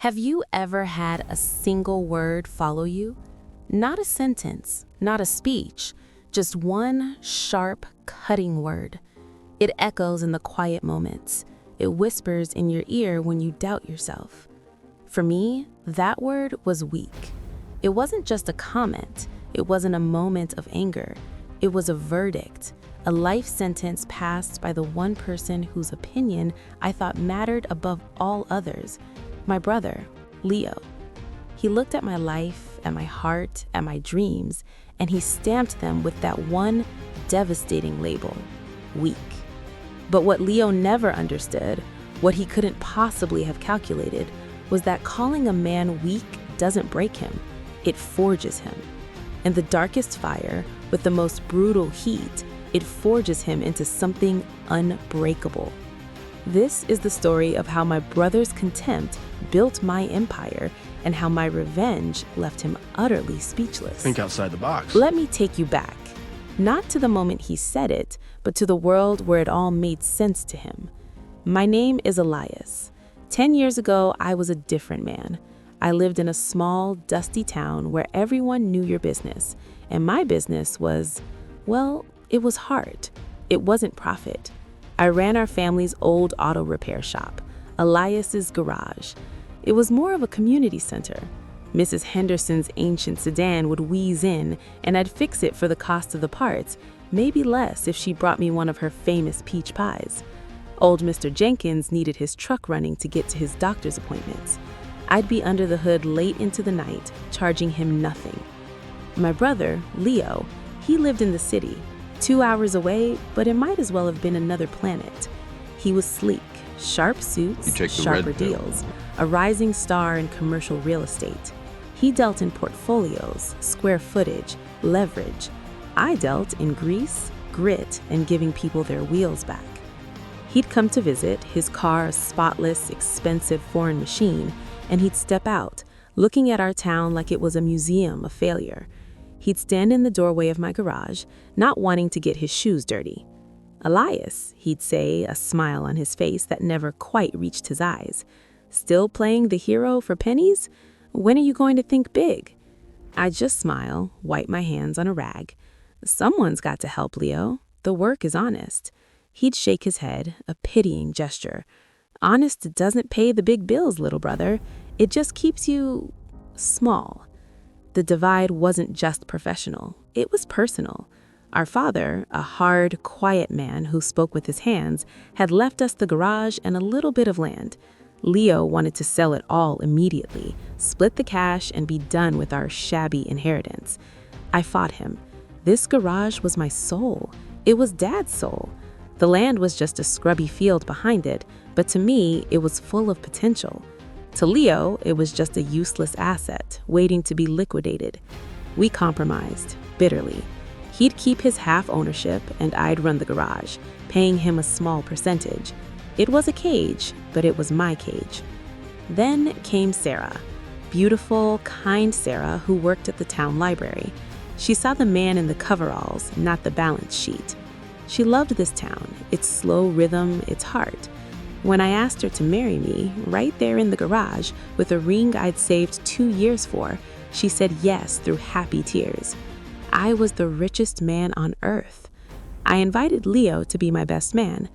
Have you ever had a single word follow you? Not a sentence, not a speech, just one sharp, cutting word. It echoes in the quiet moments. It whispers in your ear when you doubt yourself. For me, that word was weak. It wasn't just a comment. It wasn't a moment of anger. It was a verdict, a life sentence passed by the one person whose opinion I thought mattered above all others. My brother, Leo. He looked at my life, at my heart, at my dreams, and he stamped them with that one devastating label: weak. But what Leo never understood, what he couldn't possibly have calculated, was that calling a man weak doesn't break him, it forges him. In the darkest fire, with the most brutal heat, it forges him into something unbreakable. This is the story of how my brother's contempt built my empire and how my revenge left him utterly speechless. Think outside the box. Let me take you back, not to the moment he said it, but to the world where it all made sense to him. My name is Elias. 10 years ago, I was a different man. I lived in a small, dusty town where everyone knew your business, and my business was, well, it was hard. It wasn't profit. I ran our family's old auto repair shop, Elias's Garage. It was more of a community center. Mrs. Henderson's ancient sedan would wheeze in, and I'd fix it for the cost of the parts, maybe less if she brought me one of her famous peach pies. Old Mr. Jenkins needed his truck running to get to his doctor's appointments. I'd be under the hood late into the night, charging him nothing. My brother, Leo, he lived in the city, 2 hours away, but it might as well have been another planet. He was sleek, sharp suits, sharper deals, a rising star in commercial real estate. He dealt in portfolios, square footage, leverage. I dealt in grease, grit, and giving people their wheels back. He'd come to visit, his car a spotless, expensive foreign machine, and he'd step out, looking at our town like it was a museum of failure. He'd stand in the doorway of my garage, not wanting to get his shoes dirty. "Elias," he'd say, a smile on his face that never quite reached his eyes. "Still playing the hero for pennies? When are you going to think big?" I'd just smile, wipe my hands on a rag. "Someone's got to help, Leo. The work is honest." He'd shake his head, a pitying gesture. "Honest doesn't pay the big bills, little brother. It just keeps you small." The divide wasn't just professional, it was personal. Our father, a hard, quiet man who spoke with his hands, had left us the garage and a little bit of land. Leo wanted to sell it all immediately, split the cash, and be done with our shabby inheritance. I fought him. This garage was my soul. It was Dad's soul. The land was just a scrubby field behind it, but to me, it was full of potential. To Leo, it was just a useless asset, waiting to be liquidated. We compromised, bitterly. He'd keep his half ownership, and I'd run the garage, paying him a small percentage. It was a cage, but it was my cage. Then came Sarah, beautiful, kind Sarah who worked at the town library. She saw the man in the coveralls, not the balance sheet. She loved this town, its slow rhythm, its heart. When I asked her to marry me, right there in the garage, with a ring I'd saved 2 years for, she said yes through happy tears. I was the richest man on earth. I invited Leo to be my best man.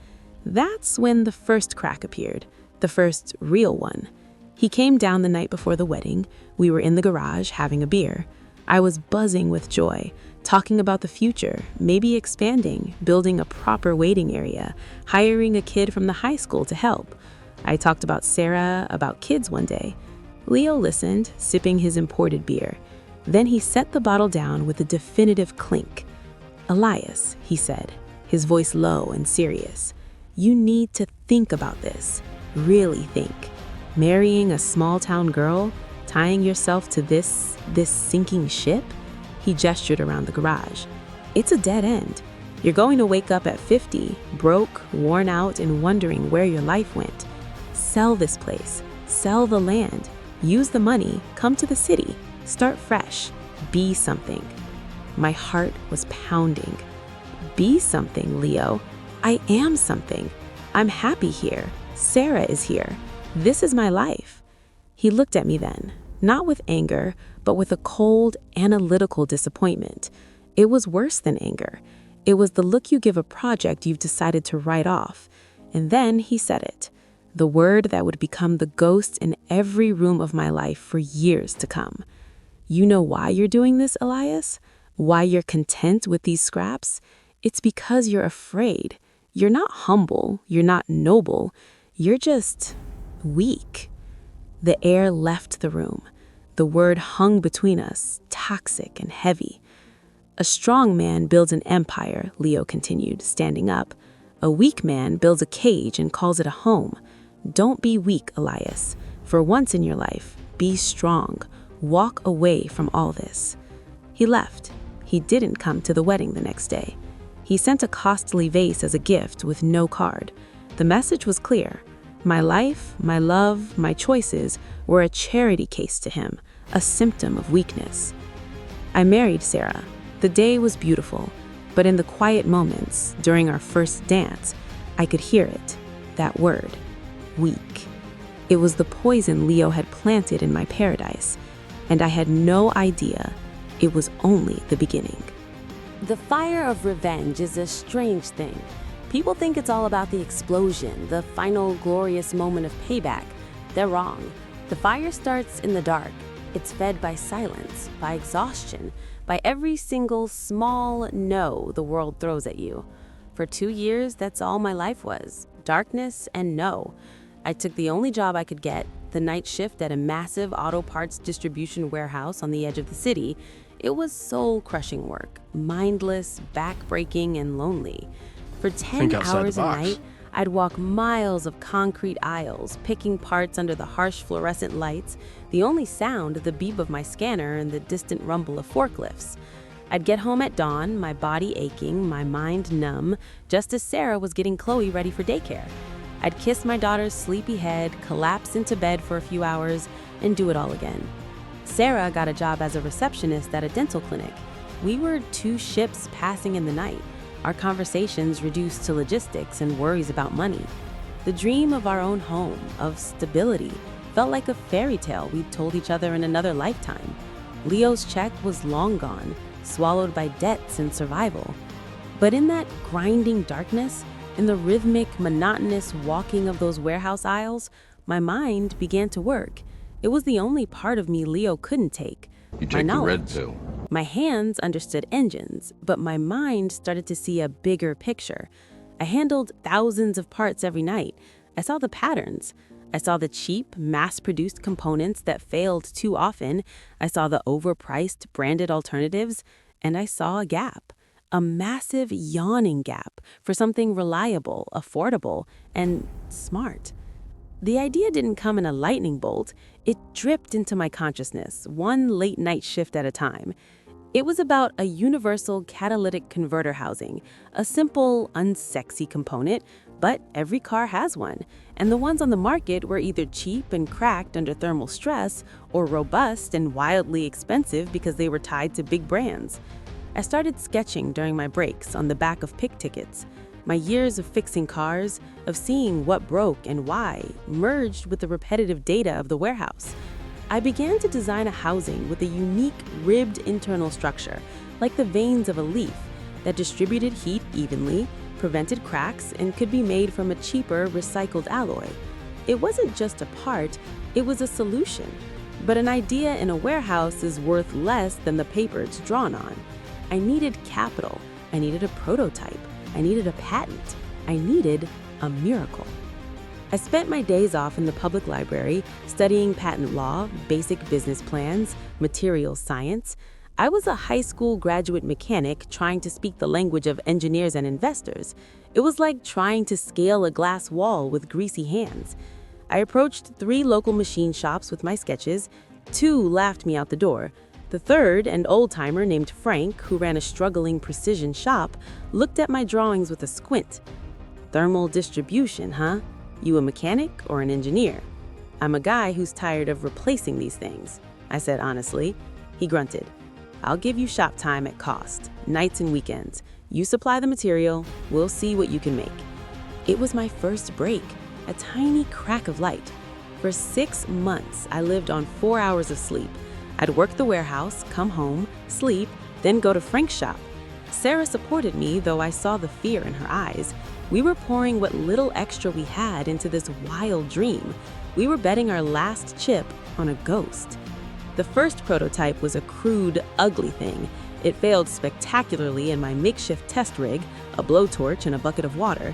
That's when the first crack appeared, the first real one. He came down the night before the wedding. We were in the garage having a beer. I was buzzing with joy, talking about the future, maybe expanding, building a proper waiting area, hiring a kid from the high school to help. I talked about Sarah, about kids one day. Leo listened, sipping his imported beer. Then he set the bottle down with a definitive clink. "Elias," he said, his voice low and serious, "you need to think about this. Really think. Marrying a small-town girl, tying yourself to this sinking ship?" He gestured around the garage. "It's a dead end. You're going to wake up at 50, broke, worn out, and wondering where your life went. Sell this place. Sell the land. Use the money. Come to the city. Start fresh. Be something." My heart was pounding. Be something, Leo. I am something. I'm happy here. Sarah is here. This is my life. He looked at me then, not with anger, but with a cold, analytical disappointment. It was worse than anger. It was the look you give a project you've decided to write off. And then he said it, the word that would become the ghost in every room of my life for years to come. You know why you're doing this, Elias? Why you're content with these scraps? It's because you're afraid. You're not humble. You're not noble. You're just weak. The air left the room. The word hung between us, toxic and heavy. A strong man builds an empire, Leo continued, standing up. A weak man builds a cage and calls it a home. Don't be weak, Elias. For once in your life, be strong. Walk away from all this. He left. He didn't come to the wedding the next day. He sent a costly vase as a gift with no card. The message was clear. My life, my love, my choices were a charity case to him, a symptom of weakness. I married Sarah. The day was beautiful, but in the quiet moments, during our first dance, I could hear it, that word, weak. It was the poison Leo had planted in my paradise, and I had no idea it was only the beginning. The fire of revenge is a strange thing. People think it's all about the explosion, the final glorious moment of payback. They're wrong. The fire starts in the dark. It's fed by silence, by exhaustion, by every single small no the world throws at you. For 2 years, that's all my life was. Darkness and no. I took the only job I could get, the night shift at a massive auto parts distribution warehouse on the edge of the city. It was soul-crushing work, mindless, back-breaking, and lonely. For 10 hours a night, I'd walk miles of concrete aisles, picking parts under the harsh fluorescent lights, the only sound the beep of my scanner and the distant rumble of forklifts. I'd get home at dawn, my body aching, my mind numb, just as Sarah was getting Chloe ready for daycare. I'd kiss my daughter's sleepy head, collapse into bed for a few hours, and do it all again. Sarah got a job as a receptionist at a dental clinic. We were 2 ships passing in the night, our conversations reduced to logistics and worries about money. The dream of our own home, of stability, felt like a fairy tale we'd told each other in another lifetime. Leo's check was long gone, swallowed by debts and survival. But in that grinding darkness, in the rhythmic, monotonous walking of those warehouse aisles, my mind began to work. It was the only part of me Leo couldn't take. You take the red pill. My hands understood engines, but my mind started to see a bigger picture. I handled thousands of parts every night. I saw the patterns. I saw the cheap, mass-produced components that failed too often. I saw the overpriced, branded alternatives, and I saw a gap. A massive, yawning gap for something reliable, affordable, and smart. The idea didn't come in a lightning bolt. It dripped into my consciousness, one late night shift at a time. It was about a universal catalytic converter housing, a simple, unsexy component, but every car has one, and the ones on the market were either cheap and cracked under thermal stress or robust and wildly expensive because they were tied to big brands. I started sketching during my breaks on the back of pick tickets. My years of fixing cars, of seeing what broke and why, merged with the repetitive data of the warehouse. I began to design a housing with a unique ribbed internal structure, like the veins of a leaf, that distributed heat evenly, prevented cracks, and could be made from a cheaper recycled alloy. It wasn't just a part, it was a solution. But an idea in a warehouse is worth less than the paper it's drawn on. I needed capital. I needed a prototype. I needed a patent. I needed a miracle. I spent my days off in the public library studying patent law, basic business plans, materials science. I was a high school graduate mechanic trying to speak the language of engineers and investors. It was like trying to scale a glass wall with greasy hands. I approached 3 local machine shops with my sketches. 2 laughed me out the door. The third, an old-timer named Frank, who ran a struggling precision shop, looked at my drawings with a squint. Thermal distribution, huh? You a mechanic or an engineer? I'm a guy who's tired of replacing these things, I said honestly. He grunted. I'll give you shop time at cost, nights and weekends. You supply the material, we'll see what you can make. It was my first break, a tiny crack of light. For 6 months, I lived on 4 hours of sleep. I'd work the warehouse, come home, sleep, then go to Frank's shop. Sarah supported me, though I saw the fear in her eyes. We were pouring what little extra we had into this wild dream. We were betting our last chip on a ghost. The first prototype was a crude, ugly thing. It failed spectacularly in my makeshift test rig, a blowtorch and a bucket of water.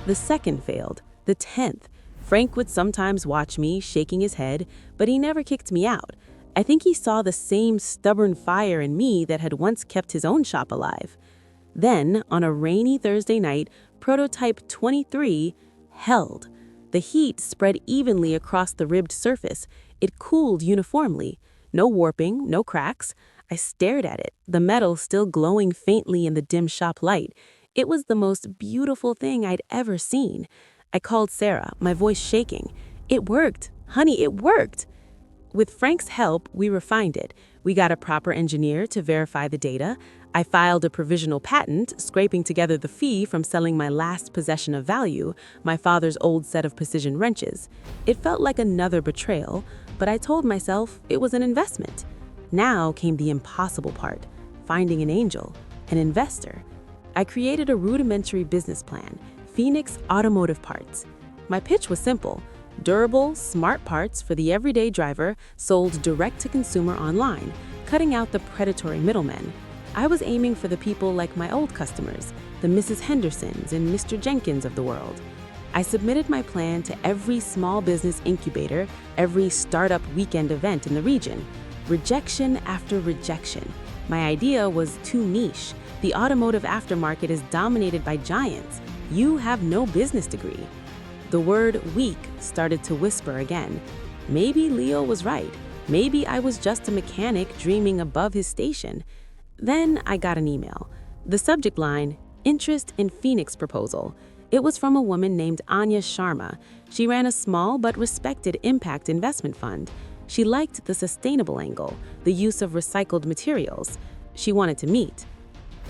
The second failed, the 10th. Frank would sometimes watch me, shaking his head, but he never kicked me out. I think he saw the same stubborn fire in me that had once kept his own shop alive. Then, on a rainy Thursday night, prototype 23 held. The heat spread evenly across the ribbed surface. It cooled uniformly. No warping, no cracks. I stared at it, the metal still glowing faintly in the dim shop light. It was the most beautiful thing I'd ever seen. I called Sarah, my voice shaking. It worked. Honey, it worked. With Frank's help, we refined it. We got a proper engineer to verify the data. I filed a provisional patent, scraping together the fee from selling my last possession of value, my father's old set of precision wrenches. It felt like another betrayal, but I told myself it was an investment. Now came the impossible part, finding an angel, an investor. I created a rudimentary business plan, Phoenix Automotive Parts. My pitch was simple: durable, smart parts for the everyday driver sold direct to consumer online, cutting out the predatory middlemen. I was aiming for the people like my old customers, the Mrs. Hendersons and Mr. Jenkins of the world. I submitted my plan to every small business incubator, every startup weekend event in the region. Rejection after rejection. My idea was too niche. The automotive aftermarket is dominated by giants. You have no business degree. The word weak started to whisper again. Maybe Leo was right. Maybe I was just a mechanic dreaming above his station. Then I got an email. The subject line, interest in Phoenix proposal. It was from a woman named Anya Sharma. She ran a small but respected impact investment fund. She liked the sustainable angle, the use of recycled materials. She wanted to meet.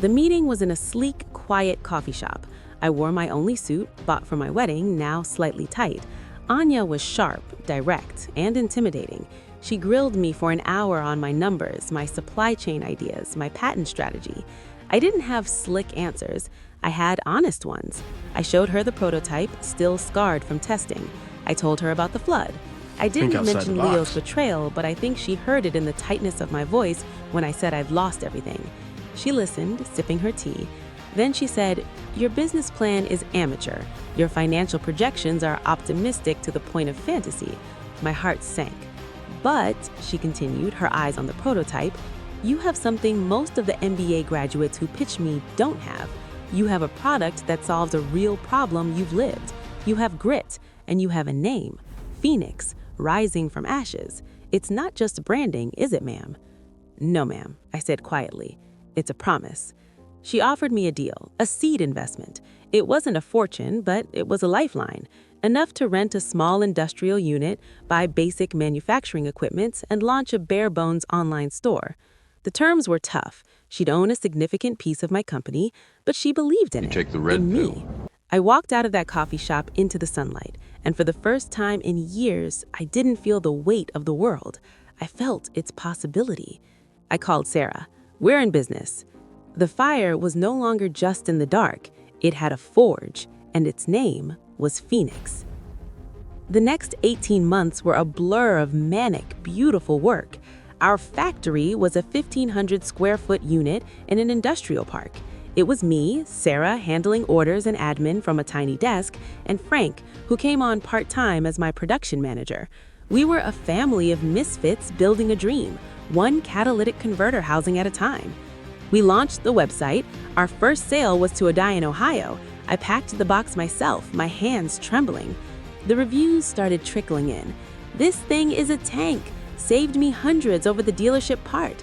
The meeting was in a sleek, quiet coffee shop. I wore my only suit, bought for my wedding, now slightly tight. Anya was sharp, direct, and intimidating. She grilled me for an hour on my numbers, my supply chain ideas, my patent strategy. I didn't have slick answers. I had honest ones. I showed her the prototype, still scarred from testing. I told her about the flood. I didn't mention Leo's betrayal, but I think she heard it in the tightness of my voice when I said I'd lost everything. She listened, sipping her tea. Then she said, "Your business plan is amateur. Your financial projections are optimistic to the point of fantasy." My heart sank. "But," she continued, her eyes on the prototype, "you have something most of the MBA graduates who pitch me don't have. You have a product that solves a real problem you've lived. You have grit, and you have a name. Phoenix, rising from ashes. It's not just branding, is it, ma'am?" "No, ma'am," I said quietly. "It's a promise." She offered me a deal, a seed investment. It wasn't a fortune, but it was a lifeline, enough to rent a small industrial unit, buy basic manufacturing equipment, and launch a bare-bones online store. The terms were tough. She'd own a significant piece of my company, but she believed in it, take the red in pill. me. I walked out of that coffee shop into the sunlight, and for the first time in years, I didn't feel the weight of the world. I felt its possibility. I called Sarah. "We're in business." The fire was no longer just in the dark. It had a forge, and its name was Phoenix. The next 18 months were a blur of manic, beautiful work. Our factory was a 1,500 square foot unit in an industrial park. It was me, Sarah, handling orders and admin from a tiny desk, and Frank, who came on part-time as my production manager. We were a family of misfits building a dream, one catalytic converter housing at a time. We launched the website. Our first sale was to a guy in Ohio. I packed the box myself, my hands trembling. The reviews started trickling in. "This thing is a tank. Saved me hundreds over the dealership part."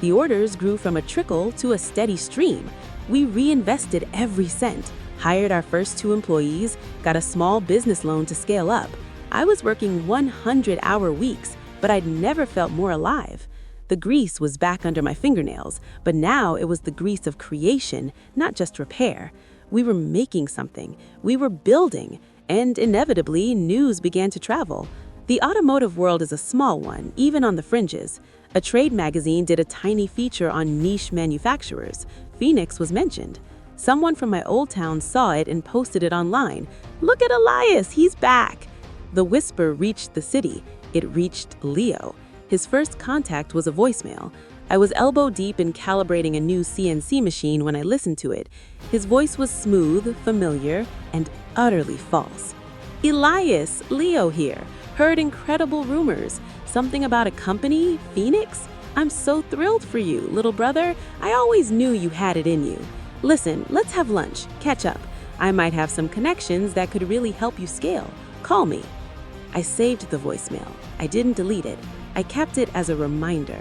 The orders grew from a trickle to a steady stream. We reinvested every cent, hired our first 2 employees, got a small business loan to scale up. I was working 100-hour weeks, but I'd never felt more alive. The grease was back under my fingernails, but now it was the grease of creation, not just repair. We were making something. We were building, and inevitably, news began to travel. The automotive world is a small one, even on the fringes. A trade magazine did a tiny feature on niche manufacturers. Phoenix was mentioned. Someone from my old town saw it and posted it online. "Look at Elias, he's back!" The whisper reached the city. It reached Leo. His first contact was a voicemail. I was elbow deep in calibrating a new CNC machine when I listened to it. His voice was smooth, familiar, and utterly false. "Elias, Leo here. Heard incredible rumors. Something about a company, Phoenix? I'm so thrilled for you, little brother. I always knew you had it in you. Listen, let's have lunch, catch up. I might have some connections that could really help you scale. Call me." I saved the voicemail. I didn't delete it. I kept it as a reminder.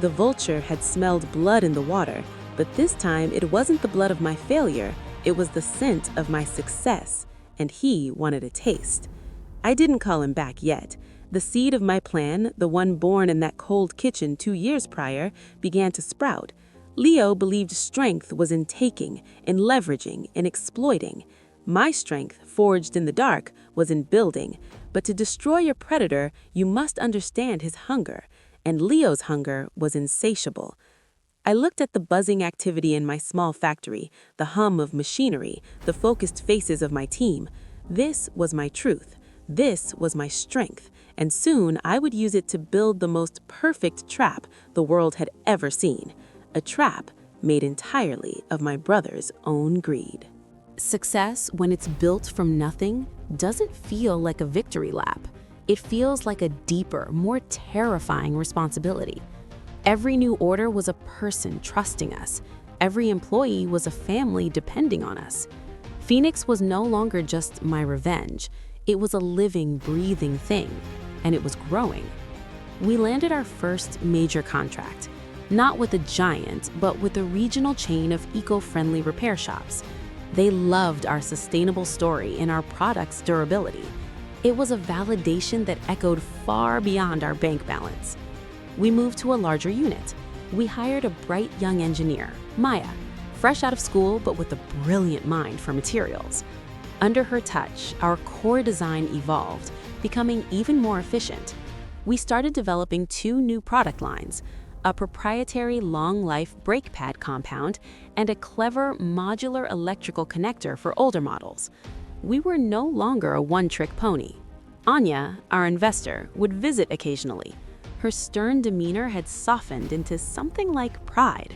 The vulture had smelled blood in the water, but this time it wasn't the blood of my failure. It was the scent of my success, and he wanted a taste. I didn't call him back yet. The seed of my plan, the one born in that cold kitchen 2 years prior, began to sprout. Leo believed strength was in taking, in leveraging, in exploiting. My strength, forged in the dark, was in building. But to destroy your predator, you must understand his hunger. And Leo's hunger was insatiable. I looked at the buzzing activity in my small factory, the hum of machinery, the focused faces of my team. This was my truth. This was my strength. And soon I would use it to build the most perfect trap the world had ever seen. A trap made entirely of my brother's own greed. Success, when it's built from nothing, doesn't feel like a victory lap. It feels like a deeper, more terrifying responsibility. Every new order was a person trusting us. Every employee was a family depending on us. Phoenix was no longer just my revenge. It was a living, breathing thing, and it was growing. We landed our first major contract, not with a giant, but with a regional chain of eco-friendly repair shops. They loved our sustainable story and our product's durability. It was a validation that echoed far beyond our bank balance. We moved to a larger unit. We hired a bright young engineer, Maya, fresh out of school but with a brilliant mind for materials. Under her touch, our core design evolved, becoming even more efficient. We started developing 2 new product lines, a proprietary long-life brake pad compound and a clever modular electrical connector for older models. We were no longer a one-trick pony. Anya, our investor, would visit occasionally. Her stern demeanor had softened into something like pride.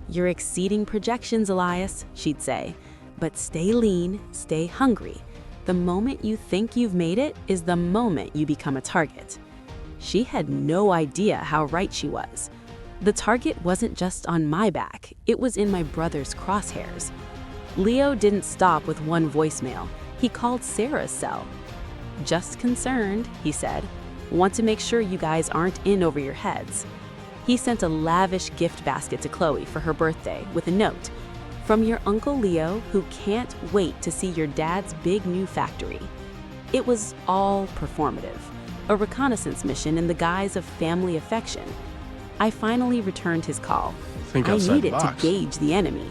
"You're exceeding projections, Elias," she'd say. "But stay lean, stay hungry. The moment you think you've made it is the moment you become a target." She had no idea how right she was. The target wasn't just on my back, it was in my brother's crosshairs. Leo didn't stop with one voicemail. He called Sarah's cell. "Just concerned," he said. "Want to make sure you guys aren't in over your heads." He sent a lavish gift basket to Chloe for her birthday with a note. "From your Uncle Leo, who can't wait to see your dad's big new factory." It was all performative, a reconnaissance mission in the guise of family affection. I finally returned his call. I needed to gauge the enemy.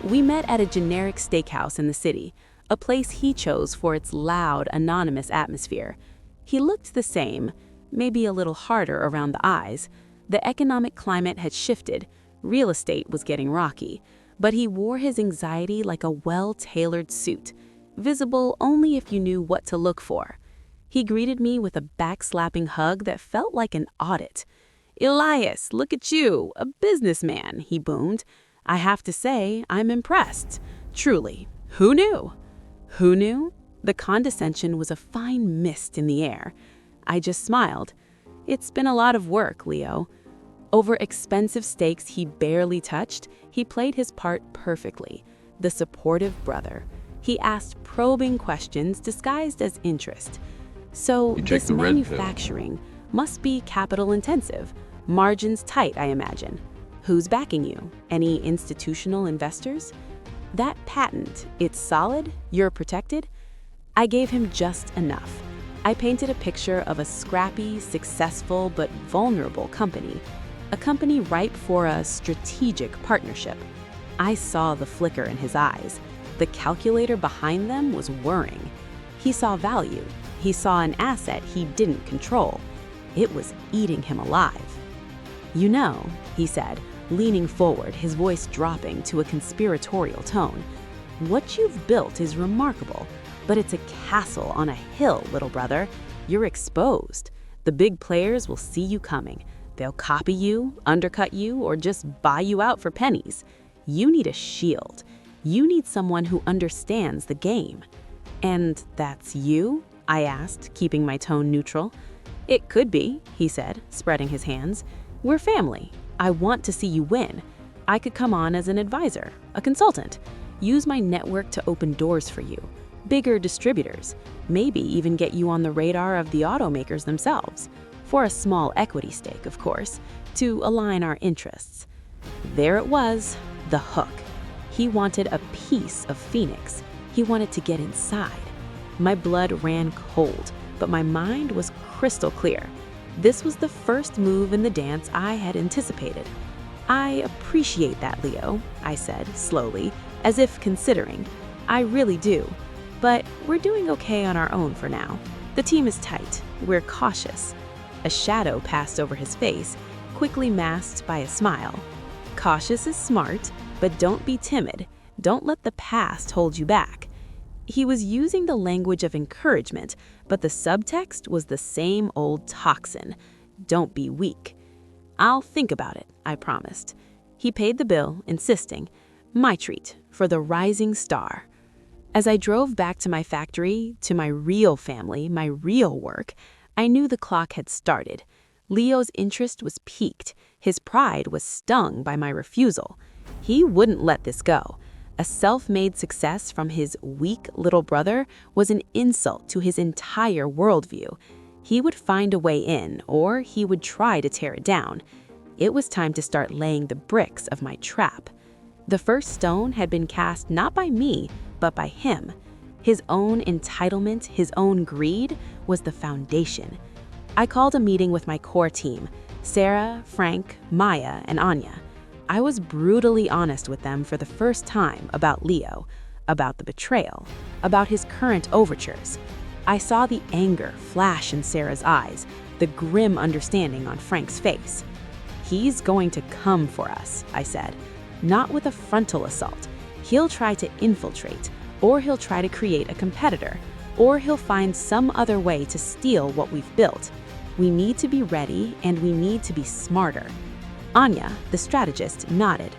We met at a generic steakhouse in the city, a place he chose for its loud, anonymous atmosphere. He looked the same, maybe a little harder around the eyes. The economic climate had shifted, real estate was getting rocky, but he wore his anxiety like a well-tailored suit, visible only if you knew what to look for. He greeted me with a backslapping hug that felt like an audit. "Elias, look at you, a businessman," he boomed. "I have to say, I'm impressed. Truly, who knew?" Who knew? The condescension was a fine mist in the air. I just smiled. "It's been a lot of work, Leo." Over expensive stakes he barely touched, he played his part perfectly. The supportive brother. He asked probing questions disguised as interest. "So this manufacturing must be capital intensive. Margins tight, I imagine. Who's backing you? Any institutional investors? That patent, it's solid? You're protected?" I gave him just enough. I painted a picture of a scrappy, successful, but vulnerable company. A company ripe for a strategic partnership. I saw the flicker in his eyes. The calculator behind them was whirring. He saw value. He saw an asset he didn't control. It was eating him alive. "You know," he said, leaning forward, his voice dropping to a conspiratorial tone, "what you've built is remarkable, but it's a castle on a hill, little brother. You're exposed. The big players will see you coming. They'll copy you, undercut you, or just buy you out for pennies. You need a shield. You need someone who understands the game." "And that's you?" I asked, keeping my tone neutral. "It could be," he said, spreading his hands. "We're family. I want to see you win. I could come on as an advisor, a consultant, use my network to open doors for you, bigger distributors, maybe even get you on the radar of the automakers themselves, for a small equity stake, of course, to align our interests." There it was, the hook. He wanted a piece of Phoenix. He wanted to get inside. My blood ran cold, but my mind was crystal clear. This was the first move in the dance I had anticipated. "I appreciate that, Leo," I said, slowly, as if considering. "I really do. But we're doing okay on our own for now. The team is tight. We're cautious." A shadow passed over his face, quickly masked by a smile. "Cautious is smart, but don't be timid. Don't let the past hold you back." He was using the language of encouragement, but the subtext was the same old toxin. "Don't be weak." "I'll think about it," I promised. He paid the bill, insisting, "My treat, for the rising star." As I drove back to my factory, to my real family, my real work, I knew the clock had started. Leo's interest was piqued. His pride was stung by my refusal. He wouldn't let this go. A self-made success from his weak little brother was an insult to his entire worldview. He would find a way in, or he would try to tear it down. It was time to start laying the bricks of my trap. The first stone had been cast not by me, but by him. His own entitlement, his own greed, was the foundation. I called a meeting with my core team, Sarah, Frank, Maya, and Anya. I was brutally honest with them for the first time about Leo, about the betrayal, about his current overtures. I saw the anger flash in Sarah's eyes, the grim understanding on Frank's face. "He's going to come for us," I said. "Not with a frontal assault. He'll try to infiltrate, or he'll try to create a competitor, or he'll find some other way to steal what we've built. We need to be ready, and we need to be smarter." Anya, the strategist, nodded.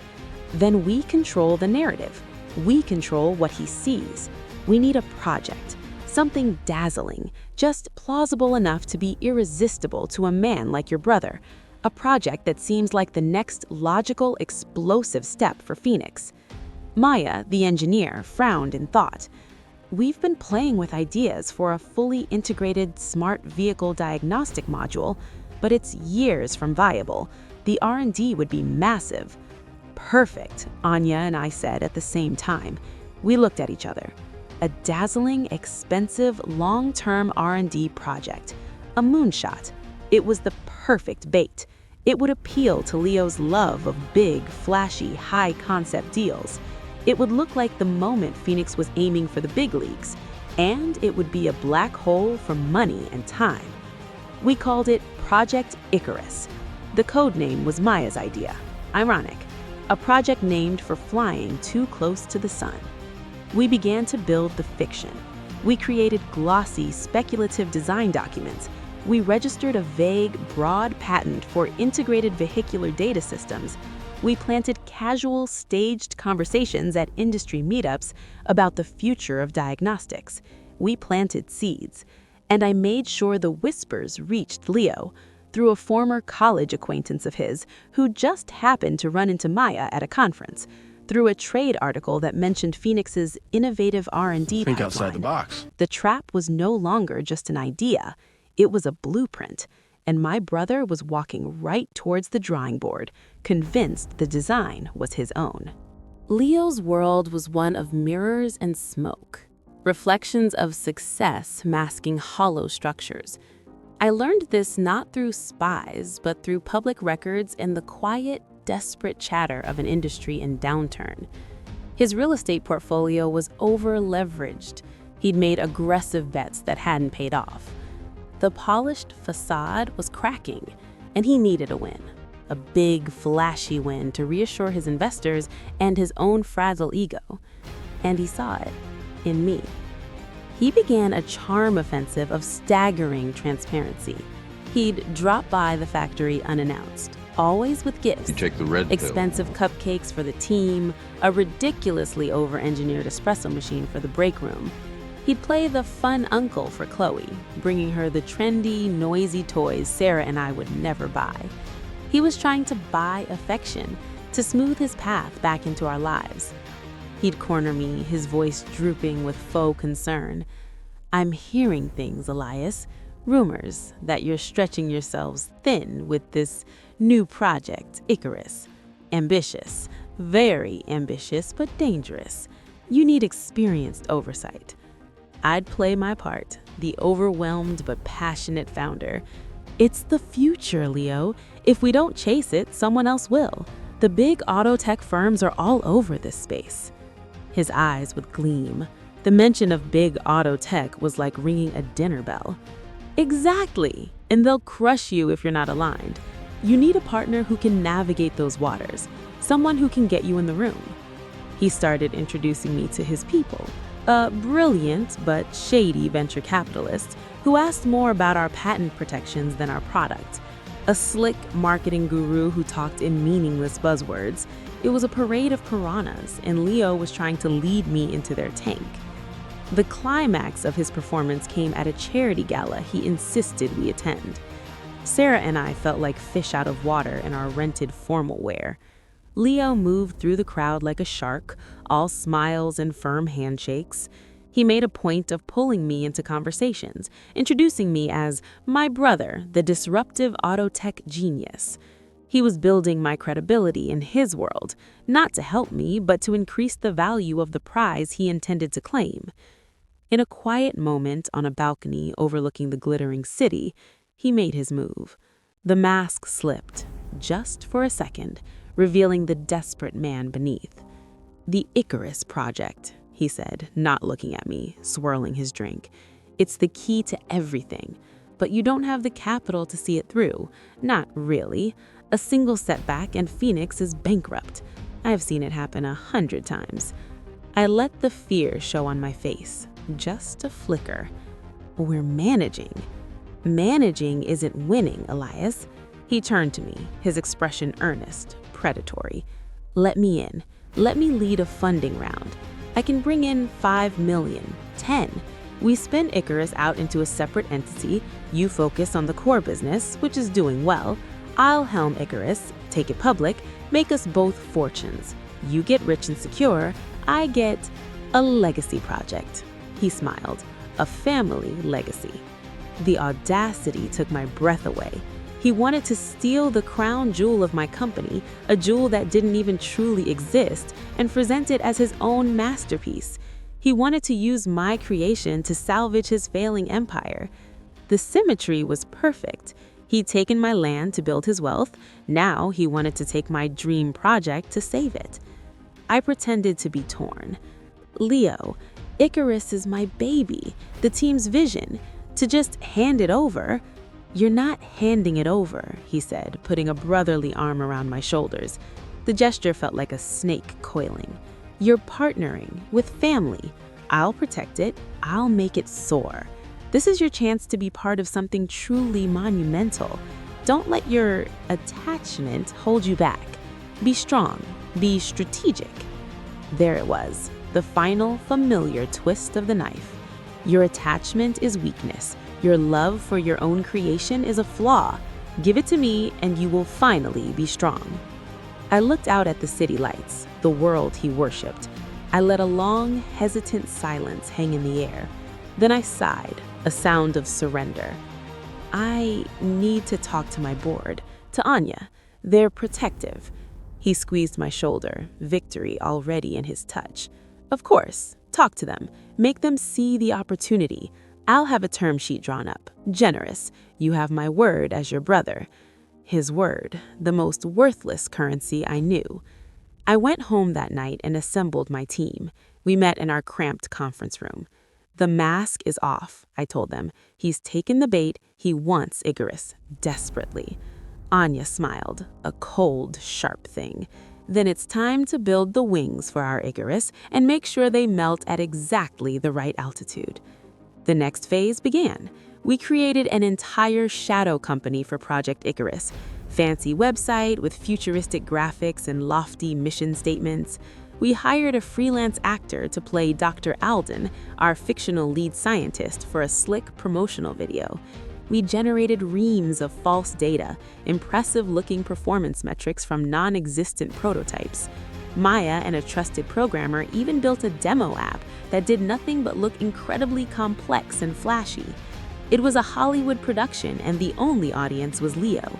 "Then we control the narrative. We control what he sees. We need a project, something dazzling, just plausible enough to be irresistible to a man like your brother. A project that seems like the next logical, explosive step for Phoenix." Maya, the engineer, frowned in thought. "We've been playing with ideas for a fully integrated smart vehicle diagnostic module, but it's years from viable. The R&D would be massive." "Perfect," Anya and I said at the same time. We looked at each other. A dazzling, expensive, long-term R&D project. A moonshot. It was the perfect bait. It would appeal to Leo's love of big, flashy, high-concept deals. It would look like the moment Phoenix was aiming for the big leagues, and it would be a black hole for money and time. We called it Project Icarus. The code name was Maya's idea. Ironic. A project named for flying too close to the sun. We began to build the fiction. We created glossy, speculative design documents. We registered a vague, broad patent for integrated vehicular data systems. We planted casual, staged conversations at industry meetups about the future of diagnostics. We planted seeds. And I made sure the whispers reached Leo through a former college acquaintance of his who just happened to run into Maya at a conference, through a trade article that mentioned Phoenix's innovative R&D Think pipeline. outside the box. The trap was no longer just an idea. It was a blueprint, and my brother was walking right towards the drawing board, convinced the design was his own. Leo's world was one of mirrors and smoke, reflections of success masking hollow structures. I learned this not through spies, but through public records and the quiet, desperate chatter of an industry in downturn. His real estate portfolio was over-leveraged. He'd made aggressive bets that hadn't paid off. The polished facade was cracking, and he needed a win. A big, flashy win to reassure his investors and his own fragile ego. And he saw it in me. He began a charm offensive of staggering transparency. He'd drop by the factory unannounced, always with gifts. You take the red pill. Expensive cupcakes for the team, a ridiculously over-engineered espresso machine for the break room. He'd play the fun uncle for Chloe, bringing her the trendy, noisy toys Sarah and I would never buy. He was trying to buy affection, to smooth his path back into our lives. He'd corner me, his voice drooping with faux concern. "I'm hearing things, Elias. Rumors that you're stretching yourselves thin with this new project, Icarus. Ambitious, very ambitious, but dangerous. You need experienced oversight." I'd play my part, the overwhelmed but passionate founder. "It's the future, Leo. If we don't chase it, someone else will. The big auto tech firms are all over this space." His eyes would gleam. The mention of big auto tech was like ringing a dinner bell. "Exactly, and they'll crush you if you're not aligned. You need a partner who can navigate those waters, someone who can get you in the room." He started introducing me to his people, a brilliant but shady venture capitalist who asked more about our patent protections than our product, a slick marketing guru who talked in meaningless buzzwords. It was a parade of piranhas, and Leo was trying to lead me into their tank. The climax of his performance came at a charity gala he insisted we attend. Sarah and I felt like fish out of water in our rented formal wear. Leo moved through the crowd like a shark, all smiles and firm handshakes. He made a point of pulling me into conversations, introducing me as my brother, the disruptive auto tech genius. He was building my credibility in his world, not to help me, but to increase the value of the prize he intended to claim. In a quiet moment on a balcony overlooking the glittering city, he made his move. The mask slipped, just for a second, revealing the desperate man beneath. "The Icarus Project," he said, not looking at me, swirling his drink. "It's the key to everything, but you don't have the capital to see it through. Not really. A single setback and Phoenix is bankrupt. I've seen it happen 100 times." I let the fear show on my face, just a flicker. "We're managing." "Managing isn't winning, Elias." He turned to me, his expression earnest, predatory. "Let me in. Let me lead a funding round. I can bring in 5 million, 10. We spin Icarus out into a separate entity. You focus on the core business, which is doing well. I'll helm Icarus, take it public, make us both fortunes. You get rich and secure. I get a legacy project." He smiled. "A family legacy." The audacity took my breath away. He wanted to steal the crown jewel of my company, a jewel that didn't even truly exist, and present it as his own masterpiece. He wanted to use my creation to salvage his failing empire. The symmetry was perfect. He'd taken my land to build his wealth. Now he wanted to take my dream project to save it. I pretended to be torn. "Leo, Icarus is my baby, the team's vision. To just hand it over—" "You're not handing it over," he said, putting a brotherly arm around my shoulders. The gesture felt like a snake coiling. "You're partnering with family. I'll protect it. I'll make it soar. This is your chance to be part of something truly monumental. Don't let your attachment hold you back. Be strong. Be strategic." There it was, the final familiar twist of the knife. Your attachment is weakness. Your love for your own creation is a flaw. Give it to me and you will finally be strong. I looked out at the city lights, the world he worshipped. I let a long, hesitant silence hang in the air. Then I sighed, a sound of surrender. "I need to talk to my board, to Anya. They're protective." He squeezed my shoulder, victory already in his touch. "Of course, talk to them. Make them see the opportunity. I'll have a term sheet drawn up. Generous. You have my word as your brother." His word, the most worthless currency I knew. I went home that night and assembled my team. We met in our cramped conference room. The mask is off, I told them. He's taken the bait. He wants Icarus, desperately. Anya smiled, a cold, sharp thing. Then it's time to build the wings for our Icarus and make sure they melt at exactly the right altitude. The next phase began. We created an entire shadow company for Project Icarus. Fancy website with futuristic graphics and lofty mission statements. We hired a freelance actor to play Dr. Alden, our fictional lead scientist, for a slick promotional video. We generated reams of false data, impressive-looking performance metrics from non-existent prototypes. Maya and a trusted programmer even built a demo app that did nothing but look incredibly complex and flashy. It was a Hollywood production, and the only audience was Leo.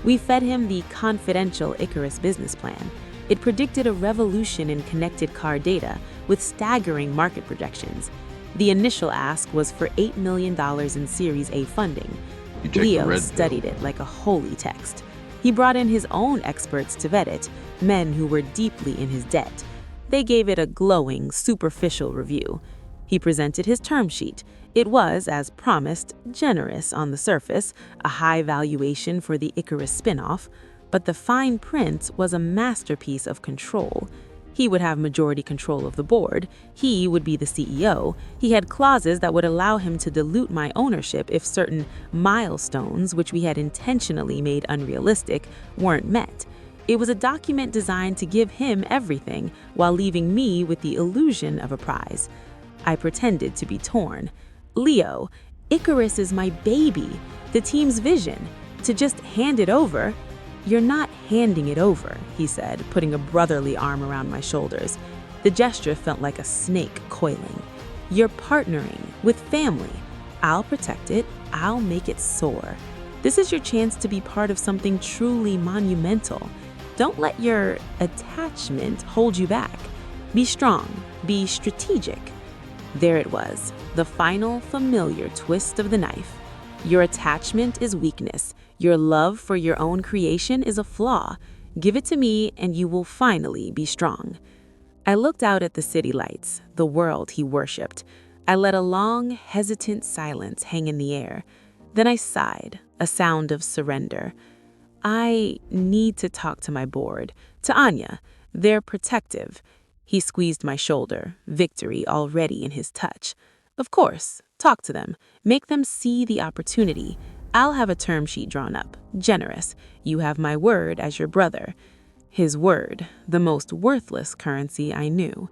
We fed him the confidential Icarus business plan. It predicted a revolution in connected car data with staggering market projections. The initial ask was for $8 million in Series A funding. Leo studied it like a holy text. He brought in his own experts to vet it, men who were deeply in his debt. They gave it a glowing, superficial review. He presented his term sheet. It was, as promised, generous on the surface, a high valuation for the Icarus spin-off, but the fine print was a masterpiece of control. He would have majority control of the board. He would be the CEO. He had clauses that would allow him to dilute my ownership if certain milestones, which we had intentionally made unrealistic, weren't met. It was a document designed to give him everything while leaving me with the illusion of a prize. I pretended to be torn. Leo, Icarus is my baby, the team's vision. To just hand it over? You're not handing it over, he said, putting a brotherly arm around my shoulders. The gesture felt like a snake coiling. You're partnering with family. I'll protect it. I'll make it soar. This is your chance to be part of something truly monumental. Don't let your attachment hold you back. Be strong. Be strategic. There it was, the final familiar twist of the knife. Your attachment is weakness. Your love for your own creation is a flaw. Give it to me and you will finally be strong. I looked out at the city lights, the world he worshipped. I let a long, hesitant silence hang in the air. Then I sighed, a sound of surrender. I need to talk to my board, to Anya. They're protective. He squeezed my shoulder, victory already in his touch. Of course, talk to them. Make them see the opportunity. I'll have a term sheet drawn up, generous. You have my word as your brother. His word, the most worthless currency I knew.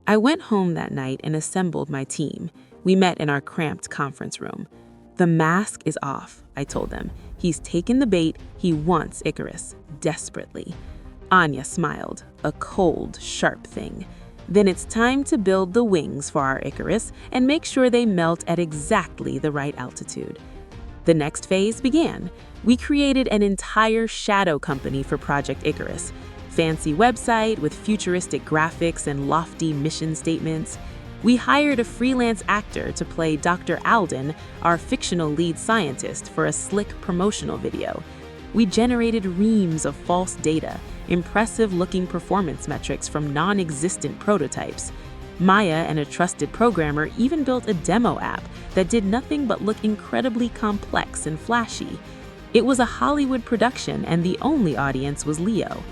I went home that night and assembled my team. We met in our cramped conference room. The mask is off, I told them. He's taken the bait. He wants Icarus, desperately. Anya smiled, a cold, sharp thing. Then it's time to build the wings for our Icarus and make sure they melt at exactly the right altitude. The next phase began. We created an entire shadow company for Project Icarus. Fancy website with futuristic graphics and lofty mission statements. We hired a freelance actor to play Dr. Alden, our fictional lead scientist, for a slick promotional video. We generated reams of false data, impressive-looking performance metrics from non-existent prototypes. Maya and a trusted programmer even built a demo app that did nothing but look incredibly complex and flashy. It was a Hollywood production, and the only audience was Leo.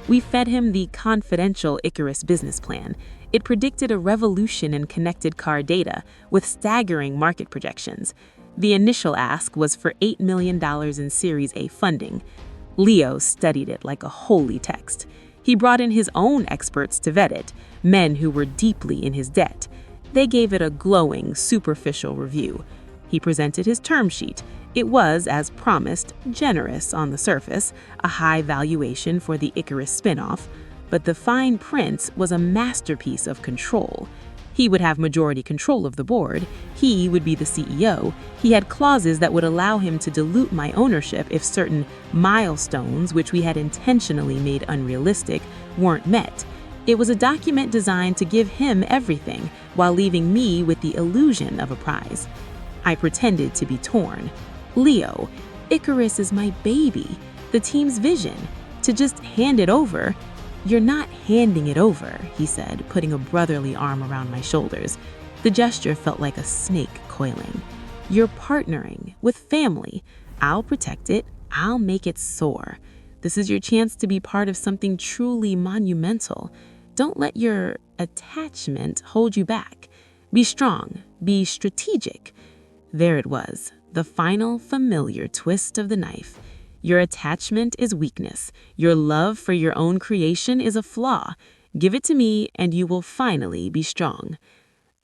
We fed him the confidential Icarus business plan. It predicted a revolution in connected car data with staggering market projections. The initial ask was for $8 million in Series A funding. Leo studied it like a holy text. He brought in his own experts to vet it, men who were deeply in his debt. They gave it a glowing, superficial review. He presented his term sheet. It was, as promised, generous on the surface, a high valuation for the Icarus spinoff, but the fine print was a masterpiece of control. He would have majority control of the board. He would be the CEO. He had clauses that would allow him to dilute my ownership if certain milestones, which we had intentionally made unrealistic, weren't met. It was a document designed to give him everything while leaving me with the illusion of a prize. I pretended to be torn. Leo, Icarus is my baby, the team's vision. To just hand it over? You're not handing it over, he said, putting a brotherly arm around my shoulders. The gesture felt like a snake coiling. You're partnering with family. I'll protect it. I'll make it soar. This is your chance to be part of something truly monumental. Don't let your attachment hold you back. Be strong. Be strategic. There it was, the final familiar twist of the knife. Your attachment is weakness. Your love for your own creation is a flaw. Give it to me and you will finally be strong.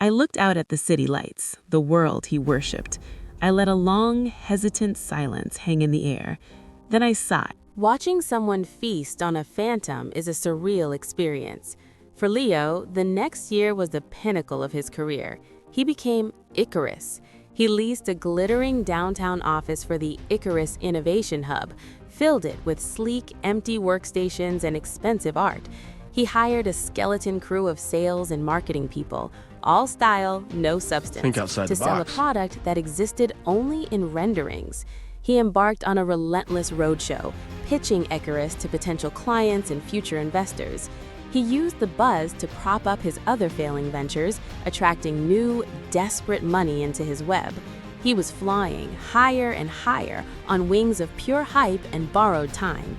I looked out at the city lights, the world he worshipped. I let a long, hesitant silence hang in the air. Then I sighed. Watching someone feast on a phantom is a surreal experience. For Leo, the next year was the pinnacle of his career. He became Icarus. He leased a glittering downtown office for the Icarus Innovation Hub, filled it with sleek, empty workstations and expensive art. He hired a skeleton crew of sales and marketing people, all style, no substance, Think outside to the sell a box. product that existed only in renderings. He embarked on a relentless roadshow, pitching Icarus to potential clients and future investors. He used the buzz to prop up his other failing ventures, attracting new, desperate money into his web. He was flying higher and higher on wings of pure hype and borrowed time.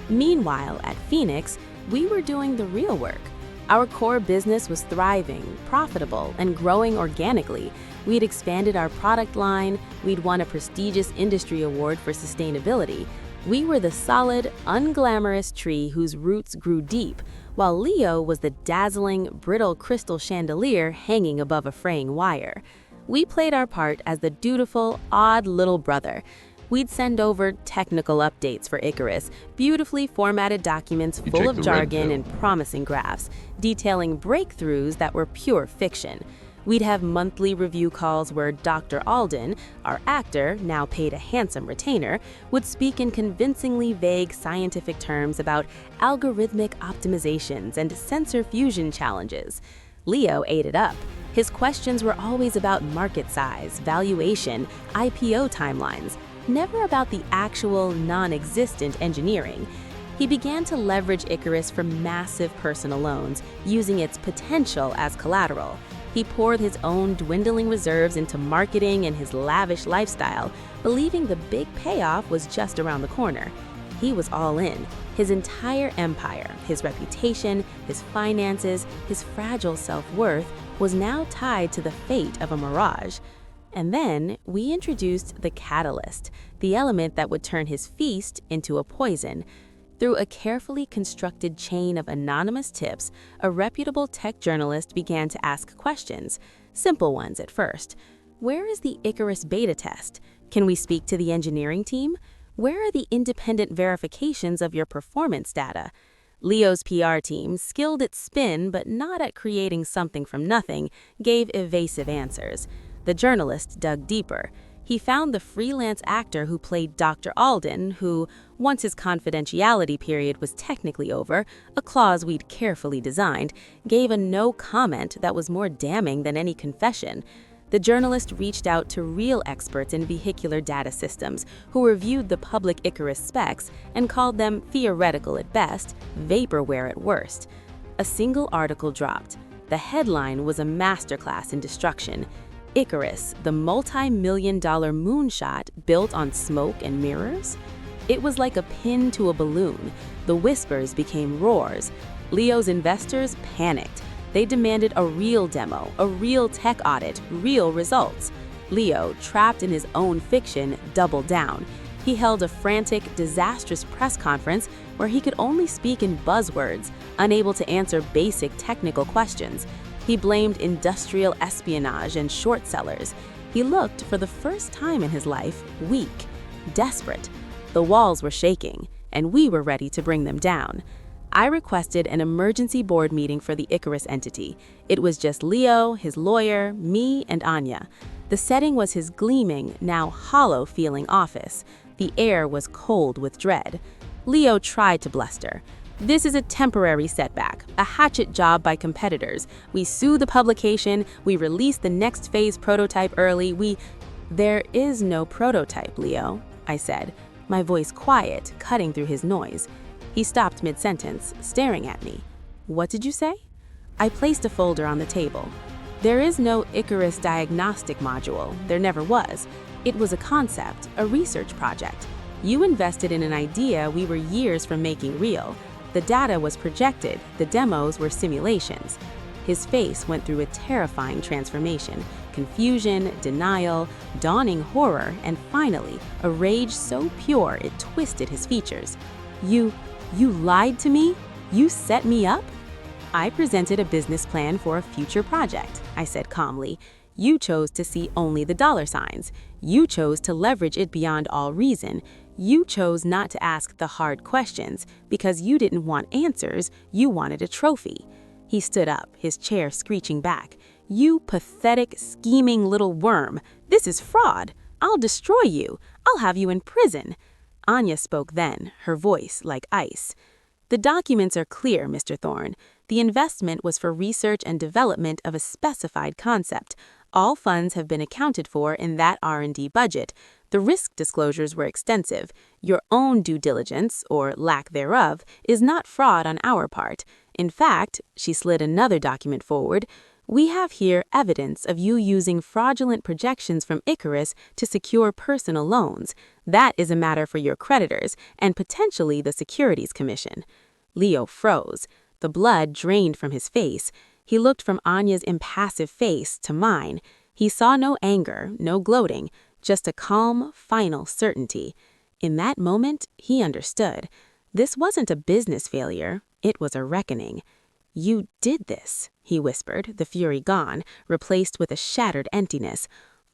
Meanwhile, at Phoenix, we were doing the real work. Our core business was thriving, profitable, and growing organically. We'd expanded our product line, we'd won a prestigious industry award for sustainability. We were the solid, unglamorous tree whose roots grew deep, while Leo was the dazzling, brittle crystal chandelier hanging above a fraying wire. We played our part as the dutiful, odd little brother. We'd send over technical updates for Icarus, beautifully formatted documents full take of the red jargon pill. and promising graphs, detailing breakthroughs that were pure fiction. We'd have monthly review calls where Dr. Alden, our actor, now paid a handsome retainer, would speak in convincingly vague scientific terms about algorithmic optimizations and sensor fusion challenges. Leo ate it up. His questions were always about market size, valuation, IPO timelines, never about the actual, non-existent engineering. He began to leverage Icarus for massive personal loans, using its potential as collateral. He poured his own dwindling reserves into marketing and his lavish lifestyle, believing the big payoff was just around the corner. He was all in. His entire empire, his reputation, his finances, his fragile self-worth was now tied to the fate of a mirage. And then we introduced the catalyst, the element that would turn his feast into a poison. Through a carefully constructed chain of anonymous tips, a reputable tech journalist began to ask questions, simple ones at first. Where is the Icarus beta test? Can we speak to the engineering team? Where are the independent verifications of your performance data? Leo's PR team, skilled at spin but not at creating something from nothing, gave evasive answers. The journalist dug deeper. He found the freelance actor who played Dr. Alden, who, once his confidentiality period was technically over, a clause we'd carefully designed, gave a no comment that was more damning than any confession. The journalist reached out to real experts in vehicular data systems who reviewed the public Icarus specs and called them theoretical at best, vaporware at worst. A single article dropped. The headline was a masterclass in destruction. Icarus, the multi-million-dollar moonshot built on smoke and mirrors? It was like a pin to a balloon. The whispers became roars. Leo's investors panicked. They demanded a real demo, a real tech audit, real results. Leo, trapped in his own fiction, doubled down. He held a frantic, disastrous press conference where he could only speak in buzzwords, unable to answer basic technical questions. He blamed industrial espionage and short sellers. He looked, for the first time in his life, weak, desperate. The walls were shaking, and we were ready to bring them down. I requested an emergency board meeting for the Icarus entity. It was just Leo, his lawyer, me, and Anya. The setting was his gleaming, now hollow-feeling office. The air was cold with dread. Leo tried to bluster. This is a temporary setback, a hatchet job by competitors. We sue the publication, we release the next phase prototype early, There is no prototype, Leo, I said, my voice quiet, cutting through his noise. He stopped mid-sentence, staring at me. What did you say? I placed a folder on the table. There is no Icarus diagnostic module. There never was. It was a concept, a research project. You invested in an idea we were years from making real. The data was projected, the demos were simulations. His face went through a terrifying transformation: confusion, denial, dawning horror, and finally, a rage so pure it twisted his features. You lied to me? You set me up? I presented a business plan for a future project, I said calmly. You chose to see only the dollar signs. You chose to leverage it beyond all reason. You chose not to ask the hard questions because you didn't want answers, you wanted a trophy. He stood up, his chair screeching back. You pathetic, scheming little worm. This is fraud. I'll destroy you. I'll have you in prison. Anya spoke then, her voice like ice. The documents are clear, Mr. Thorne. The investment was for research and development of a specified concept. All funds have been accounted for in that R&D budget. The risk disclosures were extensive. Your own due diligence, or lack thereof, is not fraud on our part. In fact, she slid another document forward, we have here evidence of you using fraudulent projections from Icarus to secure personal loans. That is a matter for your creditors and potentially the Securities Commission. Leo froze. The blood drained from his face. He looked from Anya's impassive face to mine. He saw no anger, no gloating, just a calm, final certainty. In that moment, he understood. This wasn't a business failure. It was a reckoning. You did this, he whispered, the fury gone, replaced with a shattered emptiness.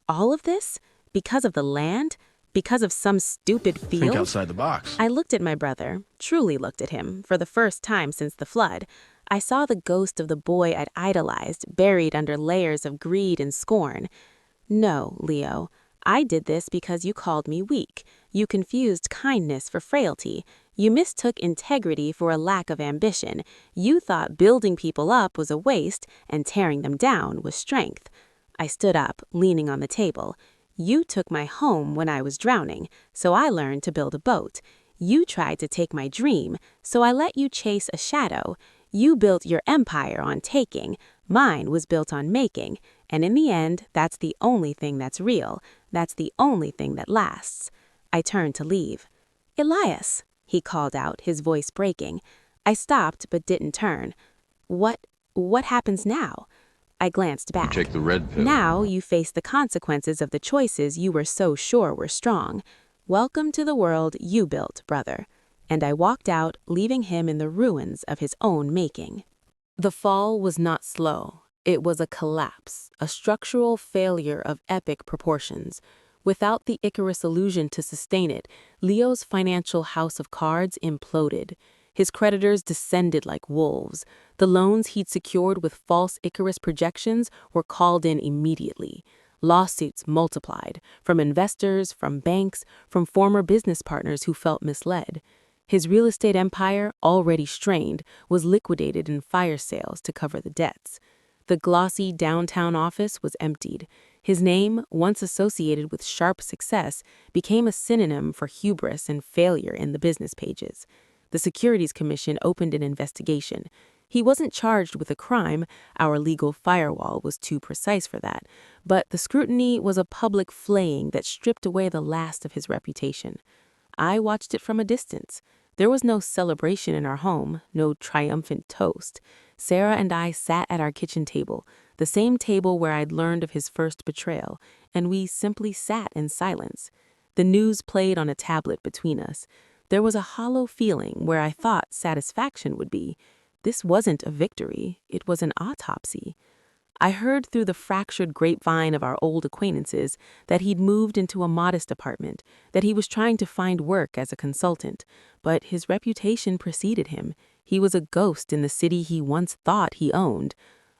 All of this? Because of the land? Because of some stupid field? Think outside the box. I looked at my brother, truly looked at him, for the first time since the flood. I saw the ghost of the boy I'd idolized, buried under layers of greed and scorn. No, Leo, I did this because you called me weak. You confused kindness for frailty. You mistook integrity for a lack of ambition. You thought building people up was a waste and tearing them down was strength. I stood up, leaning on the table. You took my home when I was drowning, so I learned to build a boat. You tried to take my dream, so I let you chase a shadow. You built your empire on taking. Mine was built on making. And in the end, that's the only thing that's real. That's the only thing that lasts. I turned to leave. Elias, he called out, his voice breaking. I stopped but didn't turn. What happens now? I glanced back. You take the red pill. Now you face the consequences of the choices you were so sure were strong. Welcome to the world you built, brother. And I walked out, leaving him in the ruins of his own making. The fall was not slow. It was a collapse, a structural failure of epic proportions. Without the Icarus illusion to sustain it, Leo's financial house of cards imploded. His creditors descended like wolves. The loans he'd secured with false Icarus projections were called in immediately. Lawsuits multiplied, from investors, from banks, from former business partners who felt misled. His real estate empire, already strained, was liquidated in fire sales to cover the debts. The glossy downtown office was emptied. His name, once associated with sharp success, became a synonym for hubris and failure in the business pages. The Securities Commission opened an investigation. He wasn't charged with a crime, our legal firewall was too precise for that, but the scrutiny was a public flaying that stripped away the last of his reputation. I watched it from a distance. There was no celebration in our home, no triumphant toast. Sarah and I sat at our kitchen table, the same table where I'd learned of his first betrayal, and we simply sat in silence. The news played on a tablet between us. There was a hollow feeling where I thought satisfaction would be. This wasn't a victory, it was an autopsy. I heard through the fractured grapevine of our old acquaintances that he'd moved into a modest apartment, that he was trying to find work as a consultant, but his reputation preceded him. He was a ghost in the city he once thought he owned.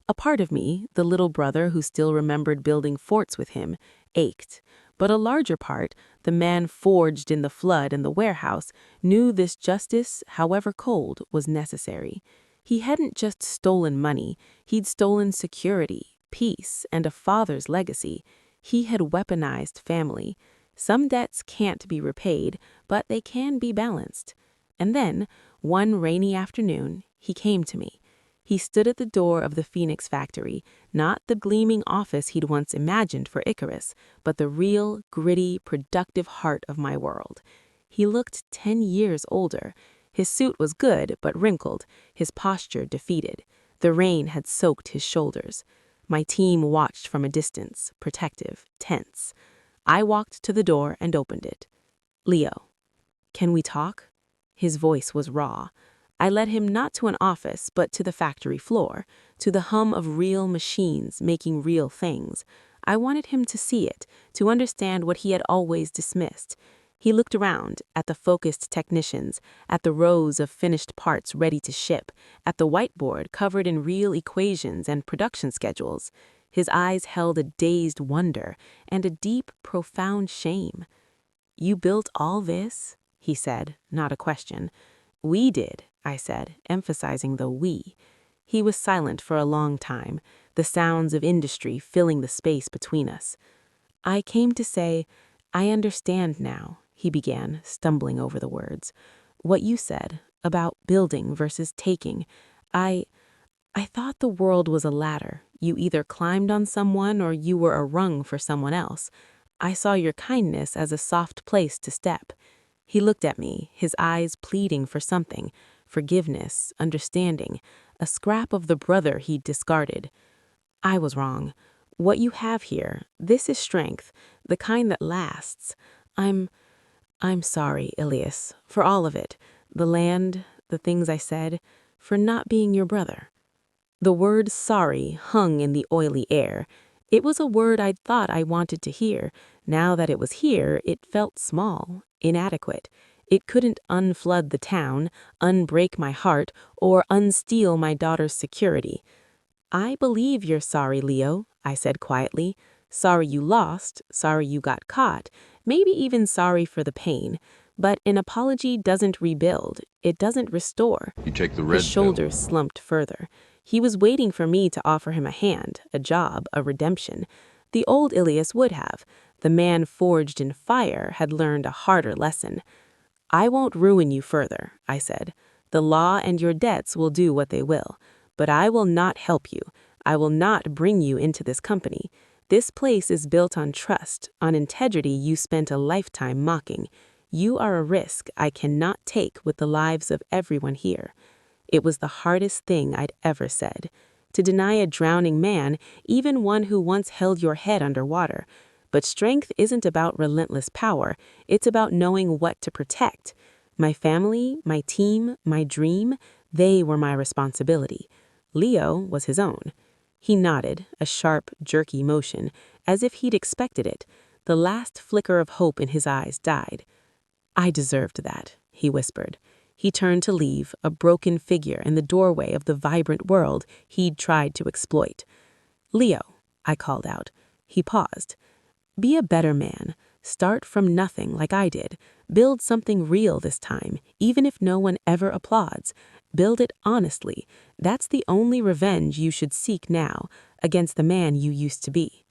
A part of me, the little brother who still remembered building forts with him, ached. But a larger part, the man forged in the flood and the warehouse, knew this justice, however cold, was necessary. He hadn't just stolen money, he'd stolen security, peace, and a father's legacy. He had weaponized family. Some debts can't be repaid, but they can be balanced. And then, one rainy afternoon, he came to me. He stood at the door of the Phoenix factory, not the gleaming office he'd once imagined for Icarus, but the real, gritty, productive heart of my world. He looked 10 years older. His suit was good, but wrinkled, his posture defeated. The rain had soaked his shoulders. My team watched from a distance, protective, tense. I walked to the door and opened it. "Leo, can we talk?" His voice was raw. I led him not to an office, but to the factory floor, to the hum of real machines making real things. I wanted him to see it, to understand what he had always dismissed. He looked around, at the focused technicians, at the rows of finished parts ready to ship, at the whiteboard covered in real equations and production schedules. His eyes held a dazed wonder and a deep, profound shame. "You built all this?" he said, not a question. "We did," I said, emphasizing the we. He was silent for a long time, the sounds of industry filling the space between us. "I came to say, I understand now," he began, stumbling over the words. "What you said, about building versus taking. I thought the world was a ladder. You either climbed on someone or you were a rung for someone else. I saw your kindness as a soft place to step." He looked at me, his eyes pleading for something, forgiveness, understanding, a scrap of the brother he'd discarded. "I was wrong. What you have here, this is strength, the kind that lasts. I'm sorry, Ilias, for all of it, the land, the things I said, for not being your brother." The word sorry hung in the oily air. It was a word I'd thought I wanted to hear. Now that it was here, it felt small, inadequate. It couldn't unflood the town, unbreak my heart, or unsteal my daughter's security. "I believe you're sorry, Leo," I said quietly. "Sorry you lost, sorry you got caught, maybe even sorry for the pain. But an apology doesn't rebuild, it doesn't restore." You take the red His shoulders slumped further. He was waiting for me to offer him a hand, a job, a redemption. The old Ilias would have. The man forged in fire had learned a harder lesson. "I won't ruin you further," I said. "The law and your debts will do what they will. But I will not help you. I will not bring you into this company. This place is built on trust, on integrity you spent a lifetime mocking. You are a risk I cannot take with the lives of everyone here." It was the hardest thing I'd ever said. To deny a drowning man, even one who once held your head underwater. But strength isn't about relentless power. It's about knowing what to protect. My family, my team, my dream, they were my responsibility. Leo was his own. He nodded, a sharp, jerky motion, as if he'd expected it. The last flicker of hope in his eyes died. "I deserved that," he whispered. He turned to leave, a broken figure in the doorway of the vibrant world he'd tried to exploit. "Leo," I called out. He paused. "Be a better man. Start from nothing like I did. Build something real this time, even if no one ever applauds. Build it honestly. That's the only revenge you should seek now, against the man you used to be."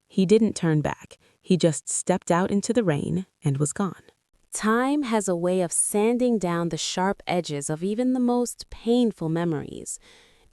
He didn't turn back. He just stepped out into the rain and was gone. Time has a way of sanding down the sharp edges of even the most painful memories.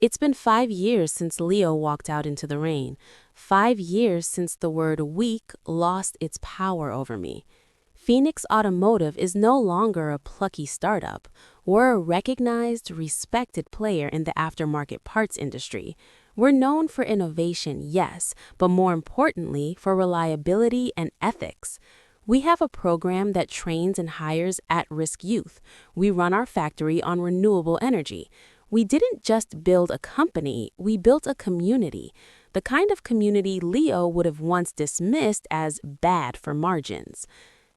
It's been 5 years since Leo walked out into the rain. 5 years since the word weak lost its power over me. Phoenix Automotive is no longer a plucky startup. We're a recognized, respected player in the aftermarket parts industry. We're known for innovation, yes, but more importantly, for reliability and ethics. We have a program that trains and hires at-risk youth. We run our factory on renewable energy. We didn't just build a company, we built a community. The kind of community Leo would have once dismissed as bad for margins.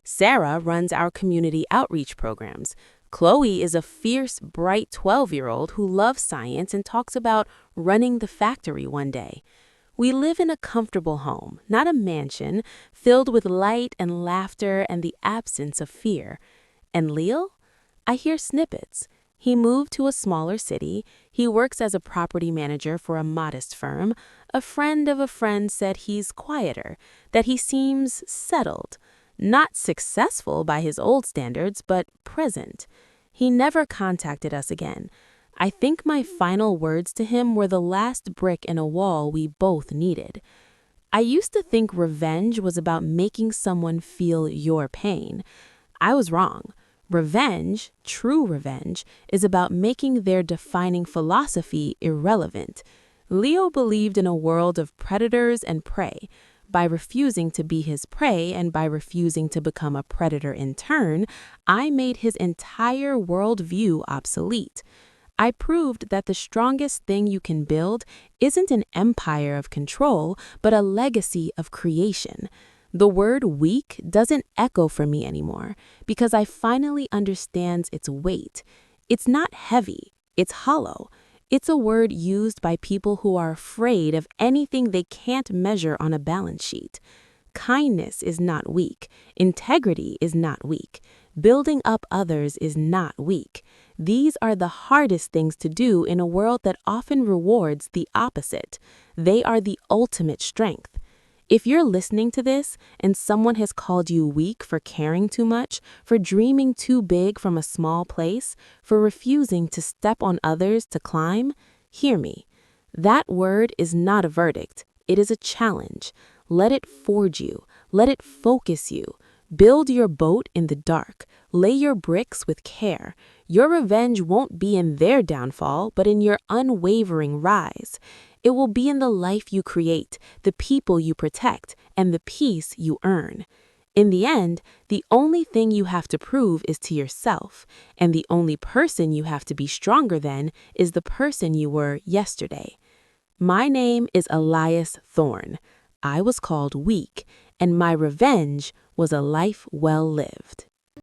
Sarah runs our community outreach programs. Chloe is a fierce, bright 12-year-old who loves science and talks about running the factory one day. We live in a comfortable home, not a mansion, filled with light and laughter and the absence of fear. And Leo? I hear snippets. He moved to a smaller city. He works as a property manager for a modest firm. A friend of a friend said he's quieter, that he seems settled. Not successful by his old standards, but present. He never contacted us again. I think my final words to him were the last brick in a wall we both needed. I used to think revenge was about making someone feel your pain. I was wrong. Revenge, true revenge, is about making their defining philosophy irrelevant. Leo believed in a world of predators and prey. By refusing to be his prey and by refusing to become a predator in turn, I made his entire worldview obsolete. I proved that the strongest thing you can build isn't an empire of control, but a legacy of creation. The word weak doesn't echo for me anymore because I finally understand its weight. It's not heavy, it's hollow. It's a word used by people who are afraid of anything they can't measure on a balance sheet. Kindness is not weak. Integrity is not weak. Building up others is not weak. These are the hardest things to do in a world that often rewards the opposite. They are the ultimate strength. If you're listening to this and someone has called you weak for caring too much, for dreaming too big from a small place, for refusing to step on others to climb, hear me. That word is not a verdict. It is a challenge. Let it forge you. Let it focus you. Build your boat in the dark. Lay your bricks with care. Your revenge won't be in their downfall, but in your unwavering rise. It will be in the life you create, the people you protect, and the peace you earn. In the end, the only thing you have to prove is to yourself, and the only person you have to be stronger than is the person you were yesterday. My name is Elias Thorne. I was called weak, and my revenge was a life well lived.